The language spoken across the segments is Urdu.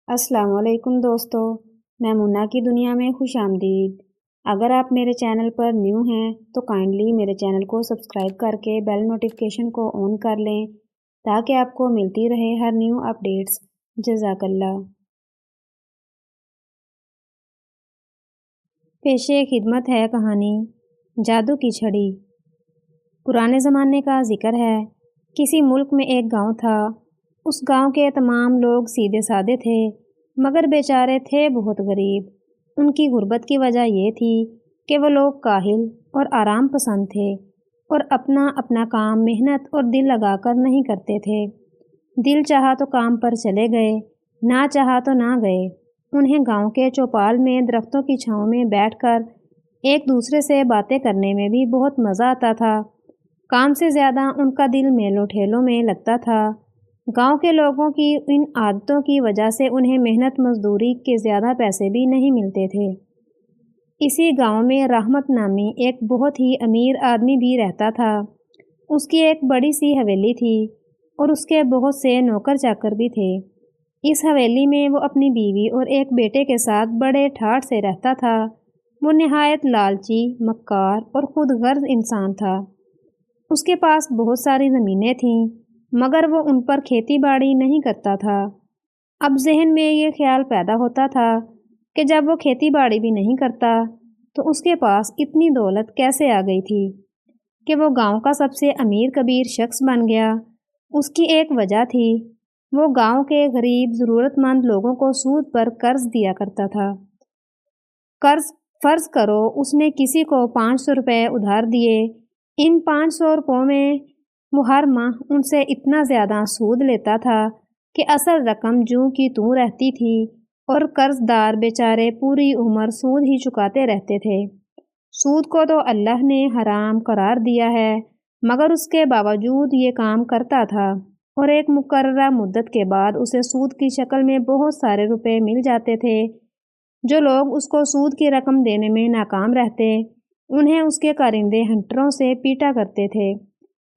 السلام علیکم دوستو، میں منا کی دنیا میں خوش آمدید۔ اگر آپ میرے چینل پر نیو ہیں تو کائنڈلی میرے چینل کو سبسکرائب کر کے بیل نوٹیفیکیشن کو آن کر لیں تاکہ آپ کو ملتی رہے ہر نیو اپڈیٹس۔ جزاک اللہ۔ پیش خدمت ہے کہانی جادو کی چھڑی۔ پرانے زمانے کا ذکر ہے۔ کسی ملک میں ایک گاؤں تھا۔ اس گاؤں کے تمام لوگ سیدھے سادے تھے مگر بیچارے تھے بہت غریب۔ ان کی غربت کی وجہ یہ تھی کہ وہ لوگ کاہل اور آرام پسند تھے اور اپنا اپنا کام محنت اور دل لگا کر نہیں کرتے تھے۔ دل چاہا تو کام پر چلے گئے، نہ چاہا تو نہ گئے۔ انہیں گاؤں کے چوپال میں درختوں کی چھاؤں میں بیٹھ کر ایک دوسرے سے باتیں کرنے میں بھی بہت مزہ آتا تھا۔ کام سے زیادہ ان کا دل میلوں ٹھیلوں میں لگتا تھا۔ گاؤں کے لوگوں کی ان عادتوں کی وجہ سے انہیں محنت مزدوری کے زیادہ پیسے بھی نہیں ملتے تھے۔ اسی گاؤں میں رحمت نامی ایک بہت ہی امیر آدمی بھی رہتا تھا۔ اس کی ایک بڑی سی حویلی تھی اور اس کے بہت سے نوکر چاکر بھی تھے۔ اس حویلی میں وہ اپنی بیوی اور ایک بیٹے کے ساتھ بڑے ٹھاٹھ سے رہتا تھا۔ وہ نہایت لالچی، مکار اور خود غرض انسان تھا۔ اس کے پاس بہت ساری زمینیں تھیں مگر وہ ان پر کھیتی باڑی نہیں کرتا تھا۔ اب ذہن میں یہ خیال پیدا ہوتا تھا کہ جب وہ کھیتی باڑی بھی نہیں کرتا تو اس کے پاس اتنی دولت کیسے آ گئی تھی کہ وہ گاؤں کا سب سے امیر کبیر شخص بن گیا۔ اس کی ایک وجہ تھی، وہ گاؤں کے غریب ضرورت مند لوگوں کو سود پر قرض دیا کرتا تھا۔ فرض کرو اس نے کسی کو 500 روپے ادھار دیے۔ ان 500 روپوں میں وہ ہر ماہ ان سے اتنا زیادہ سود لیتا تھا کہ اصل رقم جوں کی توں رہتی تھی اور قرض دار بیچارے پوری عمر سود ہی چکاتے رہتے تھے۔ سود کو تو اللہ نے حرام قرار دیا ہے مگر اس کے باوجود یہ کام کرتا تھا اور ایک مقررہ مدت کے بعد اسے سود کی شکل میں بہت سارے روپے مل جاتے تھے۔ جو لوگ اس کو سود کی رقم دینے میں ناکام رہتے انہیں اس کے کارندے ہنٹروں سے پیٹا کرتے تھے۔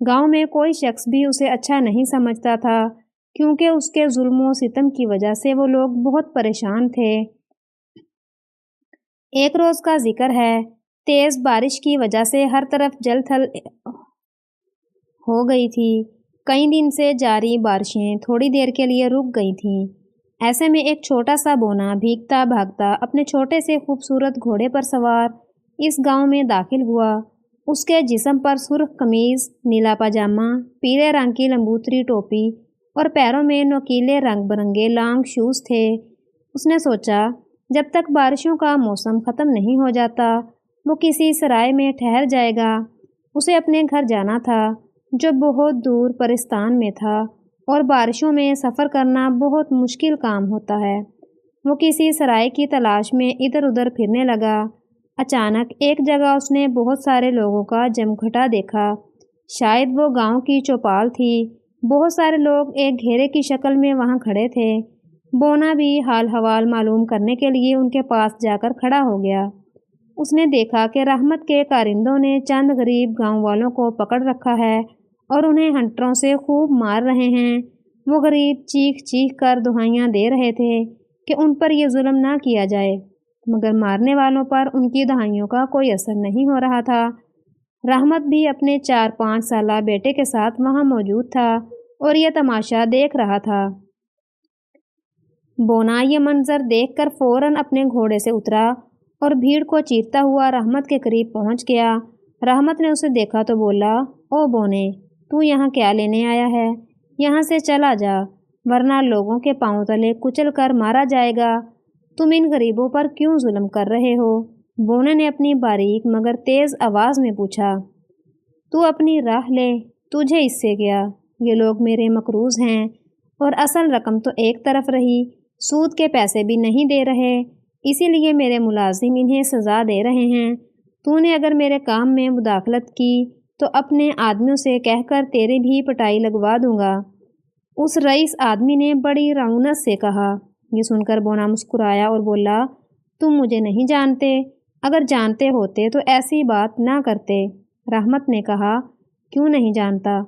گاؤں میں کوئی شخص بھی اسے اچھا نہیں سمجھتا تھا کیونکہ اس کے ظلم و ستم کی وجہ سے وہ لوگ بہت پریشان تھے۔ ایک روز کا ذکر ہے، تیز بارش کی وجہ سے ہر طرف جل تھل ہو گئی تھی۔ کئی دن سے جاری بارشیں تھوڑی دیر کے لیے رک گئی تھیں۔ ایسے میں ایک چھوٹا سا بونا بھیگتا بھاگتا اپنے چھوٹے سے خوبصورت گھوڑے پر سوار اس گاؤں میں داخل ہوا۔ اس کے جسم پر سرخ قمیض، نیلا پاجامہ، پیلے رنگ کی لمبوتری ٹوپی اور پیروں میں نوکیلے رنگ برنگے لانگ شوز تھے۔ اس نے سوچا جب تک بارشوں کا موسم ختم نہیں ہو جاتا وہ کسی سرائے میں ٹھہر جائے گا۔ اسے اپنے گھر جانا تھا جو بہت دور پرستان میں تھا اور بارشوں میں سفر کرنا بہت مشکل کام ہوتا ہے۔ وہ کسی سرائے کی تلاش میں ادھر ادھر پھرنے لگا۔ اچانک ایک جگہ اس نے بہت سارے لوگوں کا جمگھٹا دیکھا۔ شاید وہ گاؤں کی چوپال تھی۔ بہت سارے لوگ ایک گھیرے کی شکل میں وہاں کھڑے تھے۔ بونا بھی حال حوال معلوم کرنے کے لیے ان کے پاس جا کر کھڑا ہو گیا۔ اس نے دیکھا کہ رحمت کے کارندوں نے چند غریب گاؤں والوں کو پکڑ رکھا ہے اور انہیں ہنٹروں سے خوب مار رہے ہیں۔ وہ غریب چیخ چیخ کر دہائیاں دے رہے تھے کہ ان پر یہ ظلم نہ کیا جائے مگر مارنے والوں پر ان کی دہائیوں کا کوئی اثر نہیں ہو رہا تھا۔ رحمت بھی اپنے 4-5 سالہ بیٹے کے ساتھ وہاں موجود تھا اور یہ تماشا دیکھ رہا تھا۔ بونا یہ منظر دیکھ کر فوراً اپنے گھوڑے سے اترا اور بھیڑ کو چیرتا ہوا رحمت کے قریب پہنچ گیا۔ رحمت نے اسے دیکھا تو بولا، او بونے، تو یہاں کیا لینے آیا ہے؟ یہاں سے چلا جا ورنہ لوگوں کے پاؤں تلے کچل کر مارا جائے گا۔ تم ان غریبوں پر کیوں ظلم کر رہے ہو؟ بونے نے اپنی باریک مگر تیز آواز میں پوچھا۔ تو اپنی راہ لے، تجھے اس سے کیا؟ یہ لوگ میرے مقروض ہیں اور اصل رقم تو ایک طرف رہی، سود کے پیسے بھی نہیں دے رہے، اسی لیے میرے ملازم انہیں سزا دے رہے ہیں۔ تو نے اگر میرے کام میں مداخلت کی تو اپنے آدمیوں سے کہہ کر تیری بھی پٹائی لگوا دوں گا۔ اس رئیس آدمی نے بڑی رعونت سے کہا۔ یہ سن کر بونا مسکرایا اور بولا، تم مجھے نہیں جانتے، اگر جانتے ہوتے تو ایسی بات نہ کرتے۔ رحمت نے کہا، کیوں نہیں جانتا؟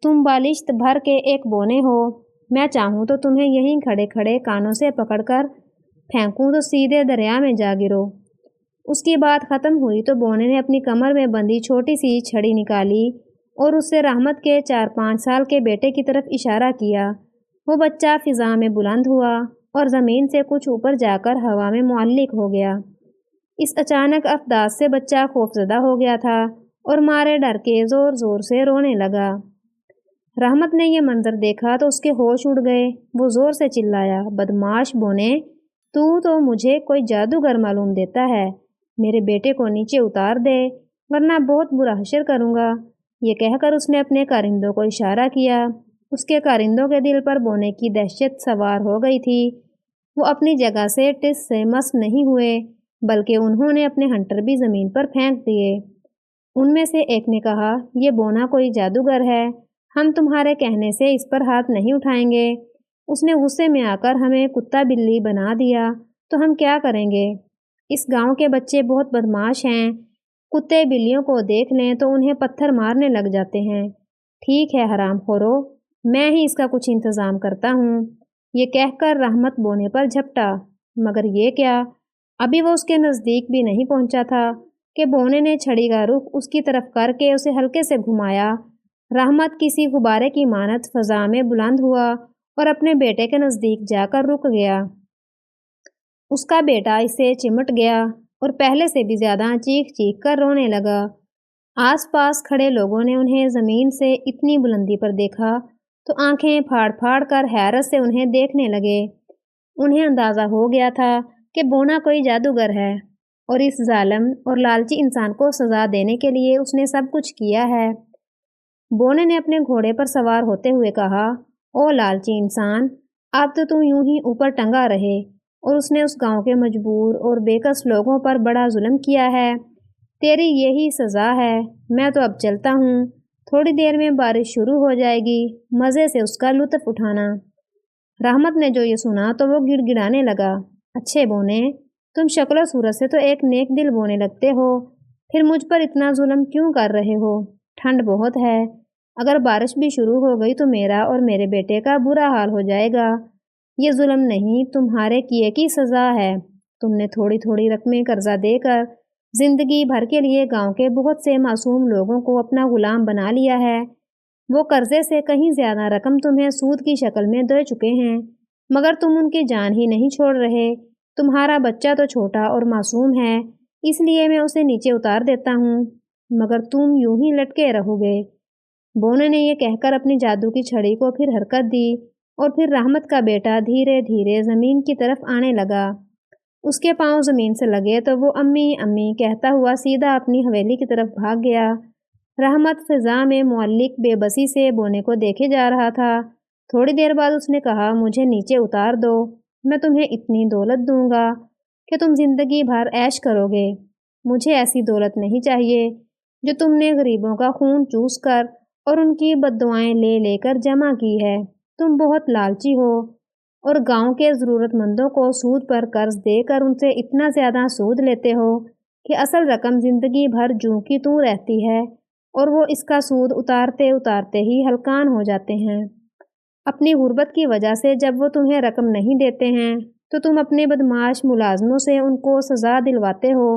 تم بالشت بھر کے ایک بونے ہو میں چاہوں تو تمہیں یہیں کھڑے کھڑے کانوں سے پکڑ کر پھینکوں تو سیدھے دریا میں جا گرو۔ اس کی بات ختم ہوئی تو بونے نے اپنی کمر میں بندھی چھوٹی سی چھڑی نکالی اور اس سے رحمت کے 4-5 سال کے بیٹے کی طرف اشارہ کیا۔ وہ بچہ فضا میں بلند ہوا اور زمین سے کچھ اوپر جا کر ہوا میں معلق ہو گیا۔ اس اچانک افداد سے بچہ خوفزدہ ہو گیا تھا اور مارے ڈر کے زور زور سے رونے لگا۔ رحمت نے یہ منظر دیکھا تو اس کے ہوش اڑ گئے۔ وہ زور سے چلایا، بدمعاش بونے، تو مجھے کوئی جادوگر معلوم دیتا ہے۔ میرے بیٹے کو نیچے اتار دے ورنہ بہت برا حشر کروں گا۔ یہ کہہ کر اس نے اپنے کارندوں کو اشارہ کیا۔ اس کے کارندوں کے دل پر بونے کی دہشت سوار ہو گئی تھی۔ وہ اپنی جگہ سے ٹس سے مس نہیں ہوئے بلکہ انہوں نے اپنے ہنٹر بھی زمین پر پھینک دیے۔ ان میں سے ایک نے کہا، یہ بونا کوئی جادوگر ہے، ہم تمہارے کہنے سے اس پر ہاتھ نہیں اٹھائیں گے۔ اس نے غصے میں آ کر ہمیں کتا بلی بنا دیا تو ہم کیا کریں گے؟ اس گاؤں کے بچے بہت بدمعاش ہیں، کتے بلیوں کو دیکھ لیں تو انہیں پتھر مارنے لگ جاتے ہیں۔ ٹھیک ہے حرام خورو، میں ہی اس کا کچھ انتظام کرتا ہوں۔ یہ کہہ کر رحمت بونے پر جھپٹا، مگر یہ کیا، ابھی وہ اس کے نزدیک بھی نہیں پہنچا تھا کہ بونے نے چھڑی کا رخ اس کی طرف کر کے اسے ہلکے سے گھمایا۔ رحمت کسی غبارے کی مانند فضا میں بلند ہوا اور اپنے بیٹے کے نزدیک جا کر رک گیا۔ اس کا بیٹا اسے چمٹ گیا اور پہلے سے بھی زیادہ چیخ چیخ کر رونے لگا۔ آس پاس کھڑے لوگوں نے انہیں زمین سے اتنی بلندی پر دیکھا تو آنکھیں پھاڑ پھاڑ کر حیرت سے انہیں دیکھنے لگے۔ انہیں اندازہ ہو گیا تھا کہ بونا کوئی جادوگر ہے اور اس ظالم اور لالچی انسان کو سزا دینے کے لیے اس نے سب کچھ کیا ہے۔ بونے نے اپنے گھوڑے پر سوار ہوتے ہوئے کہا، او لالچی انسان، اب تو تم یوں ہی اوپر ٹنگا رہے اور اس نے اس گاؤں کے مجبور اور بے کس لوگوں پر بڑا ظلم کیا ہے۔ تیری یہی سزا ہے۔ میں تو اب چلتا ہوں، تھوڑی دیر میں بارش شروع ہو جائے گی، مزے سے اس کا لطف اٹھانا۔ رحمت نے جو یہ سنا تو وہ گڑ گڑانے لگا، اچھے بونے، تم شکل و صورت سے تو ایک نیک دل بونے لگتے ہو، پھر مجھ پر اتنا ظلم کیوں کر رہے ہو؟ ٹھنڈ بہت ہے، اگر بارش بھی شروع ہو گئی تو میرا اور میرے بیٹے کا برا حال ہو جائے گا۔ یہ ظلم نہیں، تمہارے کیے کی سزا ہے۔ تم نے تھوڑی تھوڑی رقمیں قرضہ دے کر زندگی بھر کے لیے گاؤں کے بہت سے معصوم لوگوں کو اپنا غلام بنا لیا ہے۔ وہ قرضے سے کہیں زیادہ رقم تمہیں سود کی شکل میں دے چکے ہیں، مگر تم ان کی جان ہی نہیں چھوڑ رہے۔ تمہارا بچہ تو چھوٹا اور معصوم ہے، اس لیے میں اسے نیچے اتار دیتا ہوں، مگر تم یوں ہی لٹکے رہو گے۔ بونے نے یہ کہہ کر اپنی جادو کی چھڑی کو پھر حرکت دی اور پھر رحمت کا بیٹا دھیرے دھیرے زمین کی طرف آنے لگا۔ اس کے پاؤں زمین سے لگے تو وہ امی امی کہتا ہوا سیدھا اپنی حویلی کی طرف بھاگ گیا۔ رحمت فضا میں معلق بے بسی سے بونے کو دیکھے جا رہا تھا۔ تھوڑی دیر بعد اس نے کہا، مجھے نیچے اتار دو، میں تمہیں اتنی دولت دوں گا کہ تم زندگی بھر عیش کرو گے۔ مجھے ایسی دولت نہیں چاہیے جو تم نے غریبوں کا خون چوس کر اور ان کی بددعائیں لے لے کر جمع کی ہے۔ تم بہت لالچی ہو اور گاؤں کے ضرورت مندوں کو سود پر قرض دے کر ان سے اتنا زیادہ سود لیتے ہو کہ اصل رقم زندگی بھر جوں کی توں رہتی ہے اور وہ اس کا سود اتارتے اتارتے ہی ہلکان ہو جاتے ہیں۔ اپنی غربت کی وجہ سے جب وہ تمہیں رقم نہیں دیتے ہیں تو تم اپنے بدمعاش ملازموں سے ان کو سزا دلواتے ہو۔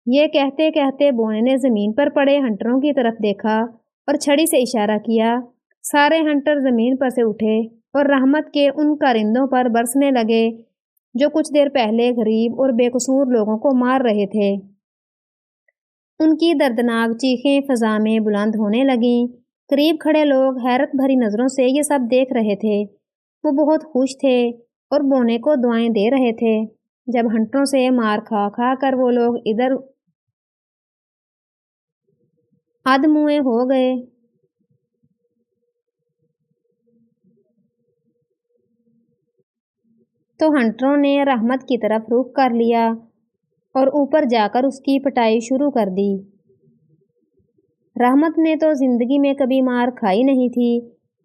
یہ کہتے کہتے بونے نے زمین پر پڑے ہنٹروں کی طرف دیکھا اور چھڑی سے اشارہ کیا۔ سارے ہنٹر زمین پر سے اٹھے اور رحمت کے ان کارندوں پر برسنے لگے جو کچھ دیر پہلے غریب اور بے قصور لوگوں کو مار رہے تھے۔ ان کی دردناک چیخیں فضا میں بلند ہونے لگیں۔ قریب کھڑے لوگ حیرت بھری نظروں سے یہ سب دیکھ رہے تھے۔ وہ بہت خوش تھے اور بونے کو دعائیں دے رہے تھے۔ جب ہنٹروں سے مار کھا کھا کر وہ لوگ ادھر ادموئے ہو گئے تو ہنٹروں نے رحمت کی طرف رخ کر لیا اور اوپر جا کر اس کی پٹائی شروع کر دی۔ رحمت نے تو زندگی میں کبھی مار کھائی نہیں تھی،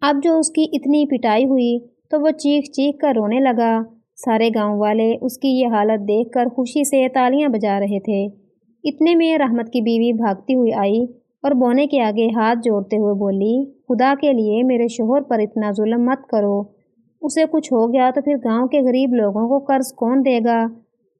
اب جو اس کی اتنی پٹائی ہوئی تو وہ چیخ چیخ کر رونے لگا۔ سارے گاؤں والے اس کی یہ حالت دیکھ کر خوشی سے تالیاں بجا رہے تھے۔ اتنے میں رحمت کی بیوی بھاگتی ہوئی آئی اور بونے کے آگے ہاتھ جوڑتے ہوئے بولی، خدا کے لیے میرے شوہر پر اتنا ظلم مت کرو، اسے کچھ ہو گیا تو پھر گاؤں کے غریب لوگوں کو قرض کون دے گا؟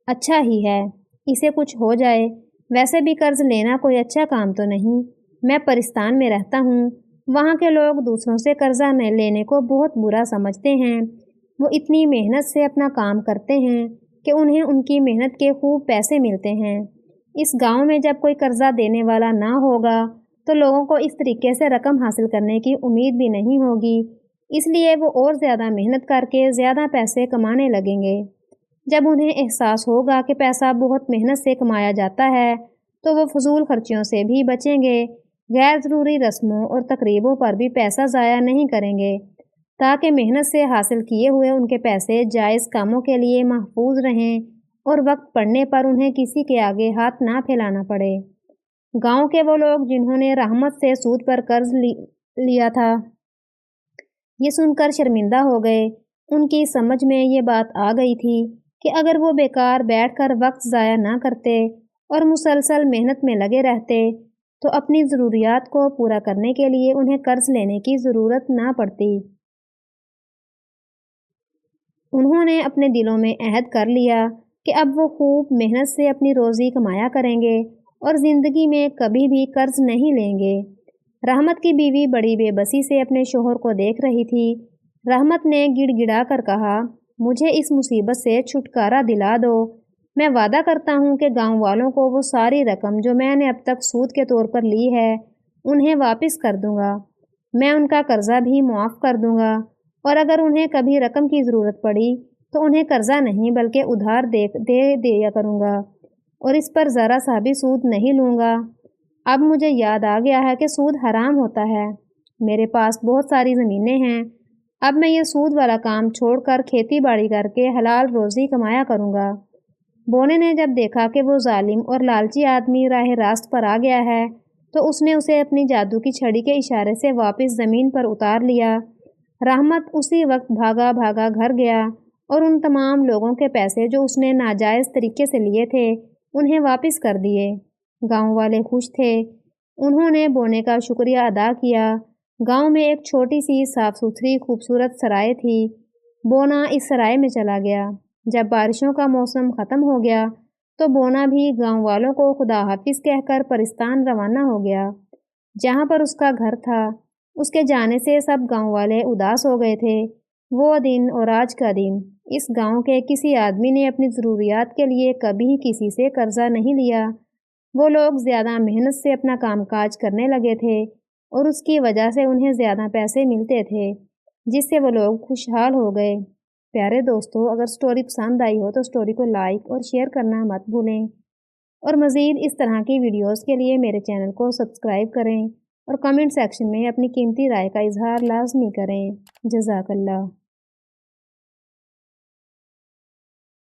اچھا ہی ہے اسے کچھ ہو جائے، ویسے بھی قرض لینا کوئی اچھا کام تو نہیں۔ میں پرستان میں رہتا ہوں، وہاں کے لوگ دوسروں سے قرضہ لینے کو بہت برا سمجھتے ہیں۔ وہ اتنی محنت سے اپنا کام کرتے ہیں کہ انہیں ان کی محنت کے خوب پیسے ملتے ہیں۔ اس گاؤں میں جب کوئی قرضہ دینے والا نہ ہوگا تو لوگوں کو اس طریقے سے رقم حاصل کرنے کی امید بھی نہیں ہوگی، اس لیے وہ اور زیادہ محنت کر کے زیادہ پیسے کمانے لگیں گے۔ جب انہیں احساس ہوگا کہ پیسہ بہت محنت سے کمایا جاتا ہے تو وہ فضول خرچیوں سے بھی بچیں گے، غیر ضروری رسموں اور تقریبوں پر بھی پیسہ ضائع نہیں کریں گے، تاکہ محنت سے حاصل کیے ہوئے ان کے پیسے جائز کاموں کے لیے محفوظ رہیں اور وقت پڑنے پر انہیں کسی کے آگے ہاتھ نہ پھیلانا پڑے۔ گاؤں کے وہ لوگ جنہوں نے رحمت سے سود پر قرض لیا تھا، یہ سن کر شرمندہ ہو گئے۔ ان کی سمجھ میں یہ بات آ گئی تھی کہ اگر وہ بیکار بیٹھ کر وقت ضائع نہ کرتے اور مسلسل محنت میں لگے رہتے تو اپنی ضروریات کو پورا کرنے کے لیے انہیں قرض لینے کی ضرورت نہ پڑتی۔ انہوں نے اپنے دلوں میں عہد کر لیا کہ اب وہ خوب محنت سے اپنی روزی کمایا کریں گے اور زندگی میں کبھی بھی قرض نہیں لیں گے۔ رحمت کی بیوی بڑی بے بسی سے اپنے شوہر کو دیکھ رہی تھی۔ رحمت نے گڑ گڑا کر کہا، مجھے اس مصیبت سے چھٹکارا دلا دو، میں وعدہ کرتا ہوں کہ گاؤں والوں کو وہ ساری رقم جو میں نے اب تک سود کے طور پر لی ہے انہیں واپس کر دوں گا، میں ان کا قرضہ بھی معاف کر دوں گا، اور اگر انہیں کبھی رقم کی ضرورت پڑی تو انہیں قرضہ نہیں بلکہ ادھار دے دیا کروں گا، اور اس پر ذرا سا بھی سود نہیں لوں گا۔ اب مجھے یاد آ گیا ہے کہ سود حرام ہوتا ہے، میرے پاس بہت ساری زمینیں ہیں، اب میں یہ سود والا کام چھوڑ کر کھیتی باڑی کر کے حلال روزی کمایا کروں گا۔ بونے نے جب دیکھا کہ وہ ظالم اور لالچی آدمی راہ راست پر آ گیا ہے تو اس نے اسے اپنی جادو کی چھڑی کے اشارے سے واپس زمین پر اتار لیا۔ رحمت اسی وقت بھاگا بھاگا گھر گیا اور ان تمام لوگوں کے پیسے جو اس نے ناجائز طریقے سے لیے تھے انہیں واپس کر دیے۔ گاؤں والے خوش تھے، انہوں نے بونے کا شکریہ ادا کیا۔ گاؤں میں ایک چھوٹی سی صاف ستھری خوبصورت سرائے تھی۔ بونا اس سرائے میں چلا گیا۔ جب بارشوں کا موسم ختم ہو گیا تو بونا بھی گاؤں والوں کو خدا حافظ کہہ کر پرستان روانہ ہو گیا، جہاں پر اس کا گھر تھا۔ اس کے جانے سے سب گاؤں والے اداس ہو گئے تھے۔ وہ دن اور آج کا دن، اس گاؤں کے کسی آدمی نے اپنی ضروریات کے لیے کبھی کسی سے قرضہ نہیں لیا۔ وہ لوگ زیادہ محنت سے اپنا کام کاج کرنے لگے تھے اور اس کی وجہ سے انہیں زیادہ پیسے ملتے تھے، جس سے وہ لوگ خوشحال ہو گئے۔ پیارے دوستو، اگر سٹوری پسند آئی ہو تو سٹوری کو لائک اور شیئر کرنا مت بھولیں، اور مزید اس طرح کی ویڈیوز کے لیے میرے چینل کو سبسکرائب کریں اور کمنٹ سیکشن میں اپنی قیمتی رائے کا اظہار لازمی کریں۔ جزاک اللہ۔